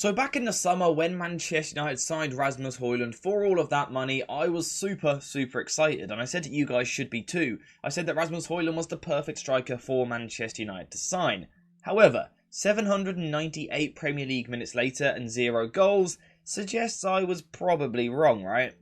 So back in the summer when Manchester United signed Rasmus Højlund for all of that money, I was super excited, and I said that you guys should be too. I said that Rasmus Højlund was the perfect striker for Manchester United to sign. However, 798 Premier League minutes later and 0 goals suggests I was probably wrong, right?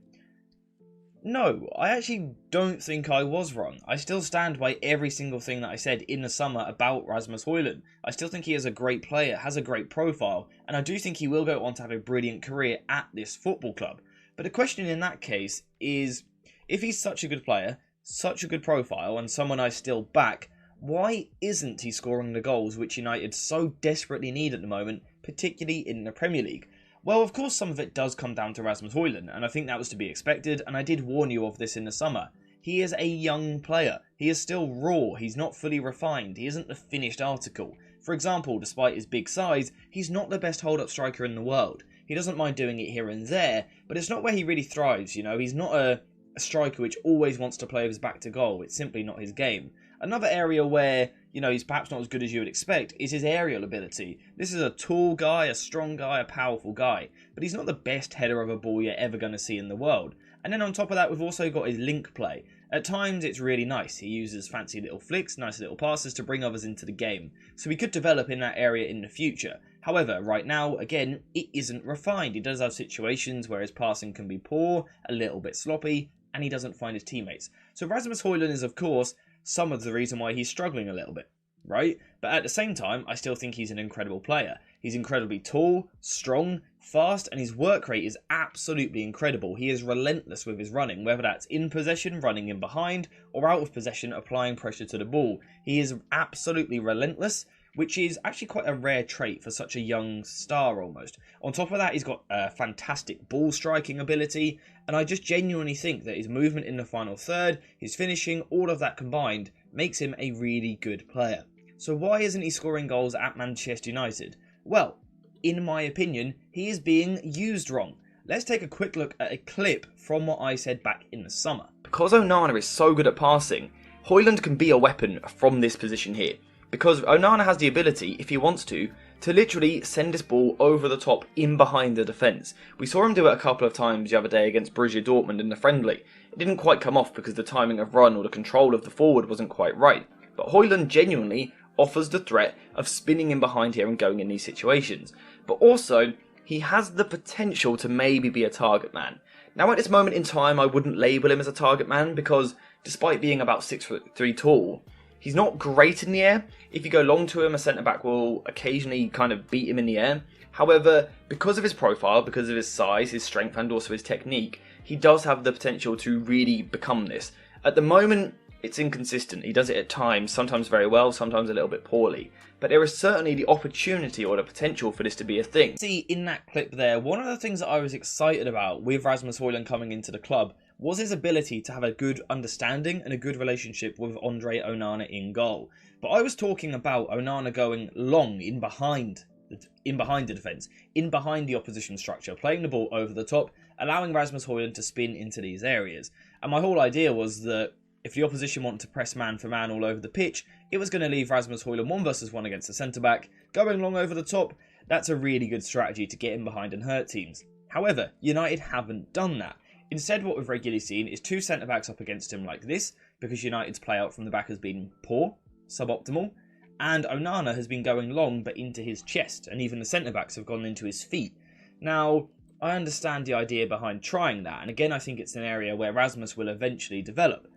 No, I actually don't think I was wrong. I still stand by every single thing that I said in the summer about Rasmus Højlund. I still think he is a great player, has a great profile, and I do think he will go on to have a brilliant career at this football club. But the question in that case is, if he's such a good player, such a good profile, and someone I still back, why isn't he scoring the goals which United so desperately need at the moment, particularly in the Premier League? Well, of course some of it does come down to Rasmus Højlund, and I think that was to be expected, and I did warn you of this in the summer. He is a young player. He is still raw. He's not fully refined. He isn't the finished article. For example, despite his big size, he's not the best hold-up striker in the world. He doesn't mind doing it here and there, but it's not where he really thrives, you know. He's not a striker which always wants to play with his back to goal. It's simply not his game. Another area where, you know, he's perhaps not as good as you would expect is his aerial ability. This is a tall guy, a strong guy, a powerful guy, but he's not the best header of a ball you're ever going to see in the world. And then on top of that, we've also got his link play. At times, it's really nice. He uses fancy little flicks, nice little passes to bring others into the game. So he could develop in that area in the future. However, right now, again, it isn't refined. He does have situations where his passing can be poor, a little bit sloppy, and he doesn't find his teammates. So Rasmus Højlund is, of course, some of the reason why he's struggling a little bit, right? But at the same time, I still think he's an incredible player. He's incredibly tall, strong, fast, and his work rate is absolutely incredible. He is relentless with his running, whether that's in possession, running in behind, or out of possession, applying pressure to the ball. He is absolutely relentless, which is actually quite a rare trait for such a young star almost. On top of that, he's got a fantastic ball striking ability, and I just genuinely think that his movement in the final third, his finishing, all of that combined, makes him a really good player. So why isn't he scoring goals at Manchester United? Well, in my opinion, he is being used wrong. Let's take a quick look at a clip from what I said back in the summer. Because Onana is so good at passing, Hojlund can be a weapon from this position here. Because Onana has the ability, if he wants to literally send this ball over the top in behind the defence. We saw him do it a couple of times the other day against Borussia Dortmund in the friendly. It didn't quite come off because the timing of run or the control of the forward wasn't quite right. But Hojlund genuinely offers the threat of spinning in behind here and going in these situations. But also, he has the potential to maybe be a target man. Now at this moment in time, I wouldn't label him as a target man because despite being about 6'3" tall, he's not great in the air. If you go long to him, a centre-back will occasionally kind of beat him in the air. However, because of his profile, because of his size, his strength and also his technique, he does have the potential to really become this. At the moment, it's inconsistent. He does it at times, sometimes very well, sometimes a little bit poorly. But there is certainly the opportunity or the potential for this to be a thing. See, in that clip there, one of the things that I was excited about with Rasmus Højlund coming into the club was his ability to have a good understanding and a good relationship with Andre Onana in goal. But I was talking about Onana going long in behind the defence, in behind the opposition structure, playing the ball over the top, allowing Rasmus Højlund to spin into these areas. And my whole idea was that if the opposition wanted to press man for man all over the pitch, it was going to leave Rasmus Højlund 1 versus 1 against the centre-back, going long over the top. That's a really good strategy to get in behind and hurt teams. However, United haven't done that. Instead, what we've regularly seen is 2 centre-backs up against him like this, because United's play-out from the back has been poor, suboptimal, and Onana has been going long but into his chest, and even the centre-backs have gone into his feet. Now, I understand the idea behind trying that, and again I think it's an area where Rasmus will eventually develop.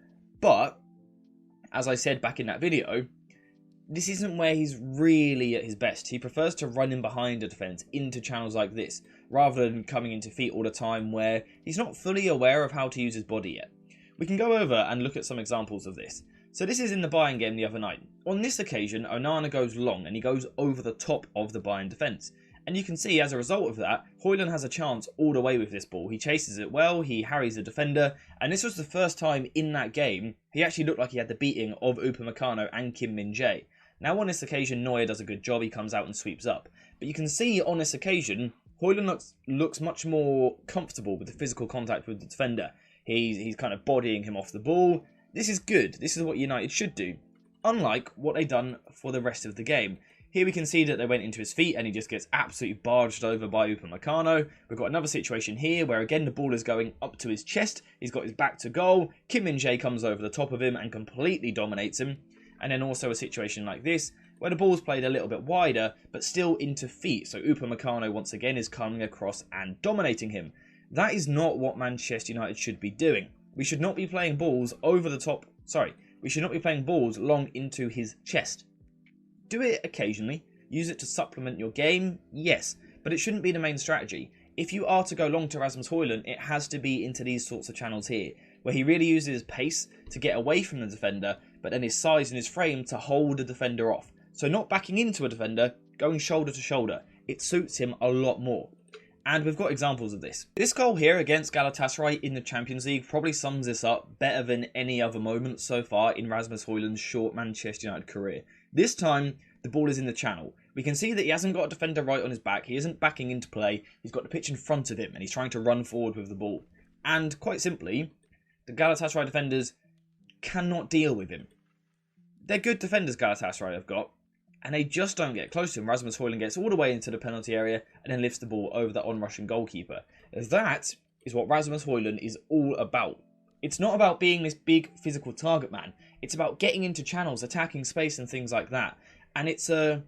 But, as I said back in that video, this isn't where he's really at his best. He prefers to run in behind a defence into channels like this, rather than coming into feet all the time where he's not fully aware of how to use his body yet. We can go over and look at some examples of this. So this is in the Bayern game the other night. On this occasion, Onana goes long and he goes over the top of the Bayern defence. And you can see as a result of that, Hojlund has a chance all the way with this ball. He chases it well, he harries the defender, and this was the first time in that game he actually looked like he had the beating of Upamecano and Kim Min-jae. Now on this occasion, Neuer does a good job, he comes out and sweeps up. But you can see on this occasion, Hojlund looks much more comfortable with the physical contact with the defender. He's kind of bodying him off the ball. This is good. This is what United should do. Unlike what they've done for the rest of the game. Here we can see that they went into his feet and he just gets absolutely barged over by Upamecano. We've got another situation here where again the ball is going up to his chest. He's got his back to goal. Kim Min-jae comes over the top of him and completely dominates him. And then also a situation like this where the ball's played a little bit wider but still into feet. So Upamecano once again is coming across and dominating him. That is not what Manchester United should be doing. We should not be playing balls over the top. We should not be playing balls long into his chest. Do it occasionally. Use it to supplement your game, yes, but it shouldn't be the main strategy. If you are to go long to Rasmus Højlund, it has to be into these sorts of channels here, where he really uses his pace to get away from the defender, but then his size and his frame to hold the defender off. So not backing into a defender, going shoulder to shoulder. It suits him a lot more. And we've got examples of this. This goal here against Galatasaray in the Champions League probably sums this up better than any other moment so far in Rasmus Højlund's short Manchester United career. This time, the ball is in the channel. We can see that he hasn't got a defender right on his back. He isn't backing into play. He's got the pitch in front of him and he's trying to run forward with the ball. And quite simply, the Galatasaray defenders cannot deal with him. They're good defenders Galatasaray have got, and they just don't get close to him. Rasmus Højlund gets all the way into the penalty area and then lifts the ball over the on-rushing goalkeeper. That is what Rasmus Højlund is all about. It's not about being this big physical target man. It's about getting into channels, attacking space and things like that. And it's the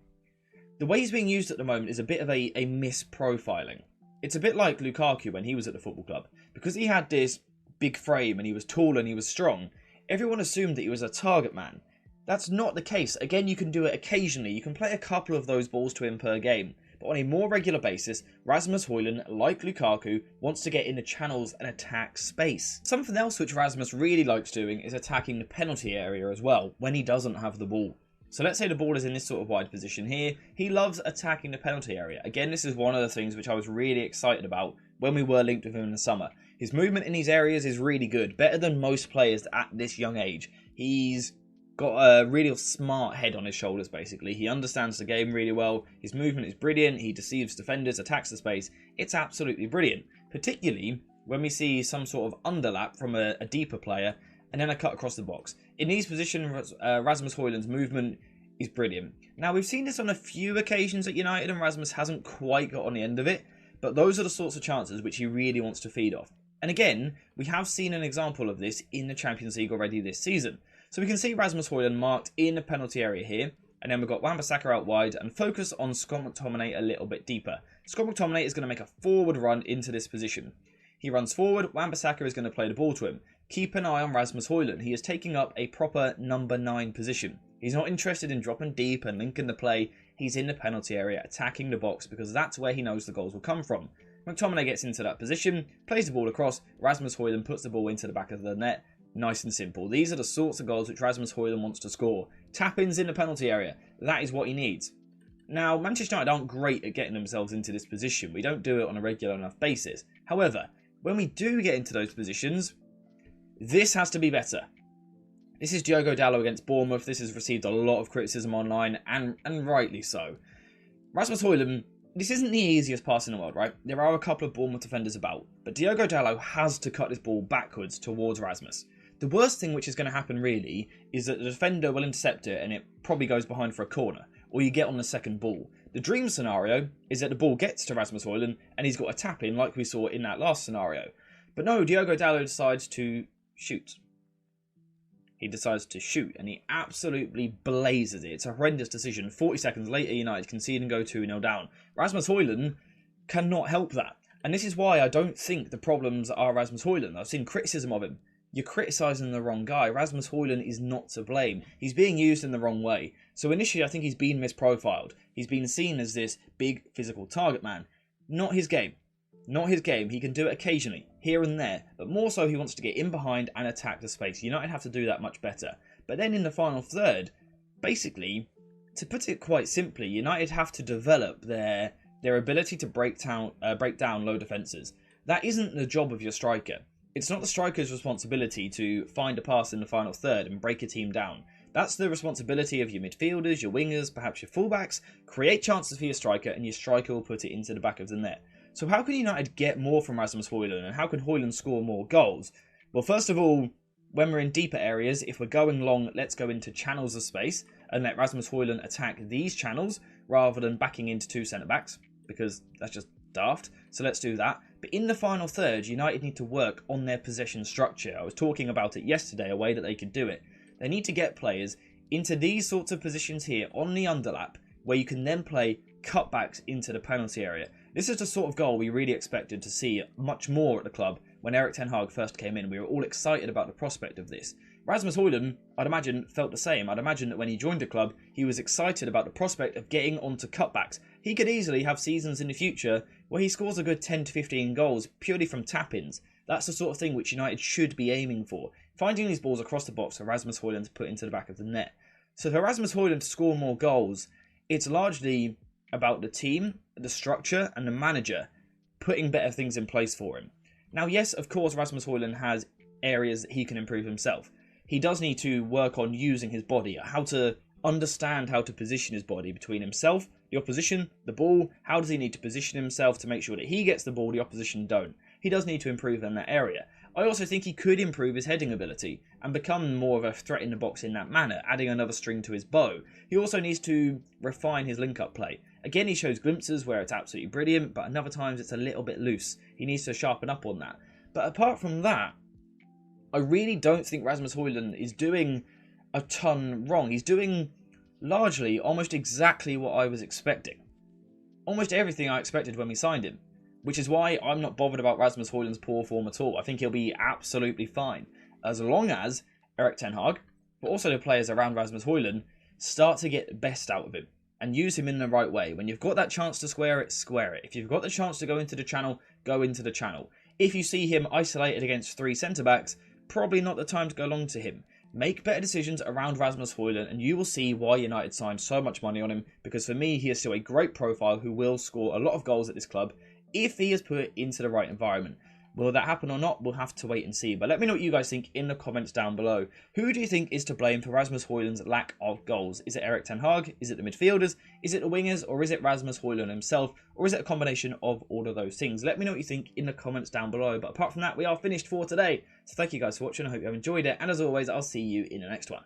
way he's being used at the moment is a bit of a misprofiling. It's a bit like Lukaku when he was at the football club. Because he had this big frame and he was tall and he was strong, everyone assumed that he was a target man. That's not the case. Again, you can do it occasionally. You can play a couple of those balls to him per game. But on a more regular basis, Rasmus Højlund, like Lukaku, wants to get in the channels and attack space. Something else which Rasmus really likes doing is attacking the penalty area as well, when he doesn't have the ball. So let's say the ball is in this sort of wide position here. He loves attacking the penalty area. Again, this is one of the things which I was really excited about when we were linked with him in the summer. His movement in these areas is really good, better than most players at this young age. He's got a really smart head on his shoulders, basically. He understands the game really well. His movement is brilliant. He deceives defenders, attacks the space. It's absolutely brilliant, particularly when we see some sort of underlap from a deeper player and then a cut across the box. In these positions, Rasmus Højlund's movement is brilliant. Now, we've seen this on a few occasions at United and Rasmus hasn't quite got on the end of it, but those are the sorts of chances which he really wants to feed off. And again, we have seen an example of this in the Champions League already this season. So we can see Rasmus Højlund marked in the penalty area here. And then we've got Wan-Bissaka out wide and focus on Scott McTominay a little bit deeper. Scott McTominay is going to make a forward run into this position. He runs forward. Wan-Bissaka is going to play the ball to him. Keep an eye on Rasmus Højlund. He is taking up a proper number 9 position. He's not interested in dropping deep and linking the play. He's in the penalty area attacking the box because that's where he knows the goals will come from. McTominay gets into that position, plays the ball across. Rasmus Højlund puts the ball into the back of the net. Nice and simple. These are the sorts of goals which Rasmus Højlund wants to score. Tap-ins in the penalty area. That is what he needs. Now, Manchester United aren't great at getting themselves into this position. We don't do it on a regular enough basis. However, when we do get into those positions, this has to be better. This is Diogo Dalot against Bournemouth. This has received a lot of criticism online, and rightly so. Rasmus Højlund, this isn't the easiest pass in the world, right? There are a couple of Bournemouth defenders about, but Diogo Dalot has to cut this ball backwards towards Rasmus. The worst thing which is going to happen really is that the defender will intercept it and it probably goes behind for a corner, or you get on the second ball. The dream scenario is that the ball gets to Rasmus Højlund and he's got a tap in like we saw in that last scenario. But no, Diogo Dalot decides to shoot. He decides to shoot and he absolutely blazes it. It's a horrendous decision. 40 seconds later, United concede and go 2-0 down. Rasmus Højlund cannot help that. And this is why I don't think the problems are Rasmus Højlund. I've seen criticism of him. You're criticising the wrong guy. Rasmus Højlund is not to blame. He's being used in the wrong way. So initially, I think he's been misprofiled. He's been seen as this big physical target man. Not his game. Not his game. He can do it occasionally, here and there. But more so, he wants to get in behind and attack the space. United have to do that much better. But then in the final third, basically, to put it quite simply, United have to develop their ability to break down low defences. That isn't the job of your striker. It's not the striker's responsibility to find a pass in the final third and break a team down. That's the responsibility of your midfielders, your wingers, perhaps your fullbacks. Create chances for your striker and your striker will put it into the back of the net. So how can United get more from Rasmus Højlund and how can Hojlund score more goals? Well, first of all, when we're in deeper areas, if we're going long, let's go into channels of space and let Rasmus Højlund attack these channels. rather than backing into 2 centre-backs, because that's just daft. So let's do that. But in the final third, United need to work on their possession structure. I was talking about it yesterday, a way that they could do it. They need to get players into these sorts of positions here on the underlap, where you can then play cutbacks into the penalty area. This is the sort of goal we really expected to see much more at the club when Erik ten Hag first came in. We were all excited about the prospect of this. Rasmus Højlund, I'd imagine, felt the same. I'd imagine that when he joined the club, he was excited about the prospect of getting onto cutbacks. He could easily have seasons in the future where he scores a good 10 to 15 goals purely from tap-ins. That's the sort of thing which United should be aiming for. Finding these balls across the box for Rasmus Højlund to put into the back of the net. So for Rasmus Højlund to score more goals, it's largely about the team, the structure, and the manager putting better things in place for him. Now, yes, of course, Rasmus Højlund has areas that he can improve himself. He does need to work on using his body, how to understand how to position his body between himself, the opposition, the ball. How does he need to position himself to make sure that he gets the ball, the opposition don't? He does need to improve in that area. I also think he could improve his heading ability and become more of a threat in the box in that manner, adding another string to his bow. He also needs to refine his link-up play. Again, he shows glimpses where it's absolutely brilliant, but another times it's a little bit loose. He needs to sharpen up on that. But apart from that, I really don't think Rasmus Højlund is doing a ton wrong. He's doing largely almost exactly what I was expecting. Almost everything I expected when we signed him. Which is why I'm not bothered about Rasmus Højlund's poor form at all. I think he'll be absolutely fine. As long as Erik ten Hag, but also the players around Rasmus Højlund, start to get the best out of him. And use him in the right way. When you've got that chance to square it, square it. If you've got the chance to go into the channel, go into the channel. If you see him isolated against 3 centre-backs, probably not the time to go long to him. Make better decisions around Rasmus Højlund and you will see why United signed so much money on him, because for me he is still a great profile who will score a lot of goals at this club if he is put into the right environment. Will that happen or not? We'll have to wait and see. But let me know what you guys think in the comments down below. Who do you think is to blame for Rasmus Højlund's lack of goals? Is it Erik ten Hag? Is it the midfielders? Is it the wingers? Or is it Rasmus Højlund himself? Or is it a combination of all of those things? Let me know what you think in the comments down below. But apart from that, we are finished for today. So thank you guys for watching. I hope you have enjoyed it. And as always, I'll see you in the next one.